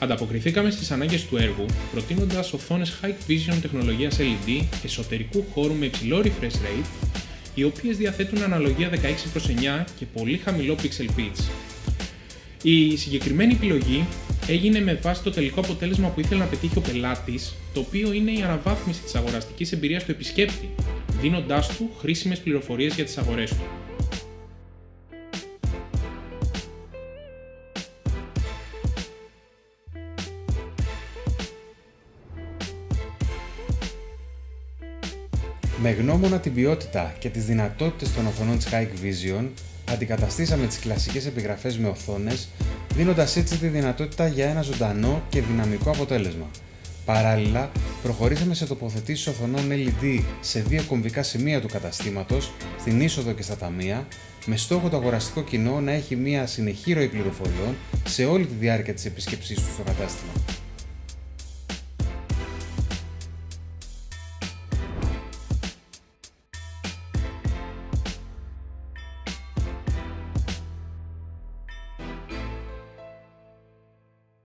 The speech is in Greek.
Ανταποκριθήκαμε στις ανάγκες του έργου, προτείνοντας οθόνες Hikvision Vision τεχνολογίας LED εσωτερικού χώρου με υψηλό refresh rate, οι οποίες διαθέτουν αναλογία 16:9 και πολύ χαμηλό pixel pitch. Η συγκεκριμένη επιλογή έγινε με βάση το τελικό αποτέλεσμα που ήθελε να πετύχει ο πελάτης, το οποίο είναι η αναβάθμιση της αγοραστικής εμπειρίας του επισκέπτη, δίνοντάς του χρήσιμες πληροφορίες για τις αγορές του. Με γνώμονα την ποιότητα και τις δυνατότητες των οθονών της Hikvision, αντικαταστήσαμε τις κλασικές επιγραφές με οθόνες, δίνοντας έτσι τη δυνατότητα για ένα ζωντανό και δυναμικό αποτέλεσμα. Παράλληλα, προχωρήσαμε σε τοποθετήσεις οθονών LED σε δύο κομβικά σημεία του καταστήματος, στην είσοδο και στα ταμεία, με στόχο το αγοραστικό κοινό να έχει μια συνεχή ροή πληροφοριών σε όλη τη διάρκεια της επίσκεψής του στο κατάστημα.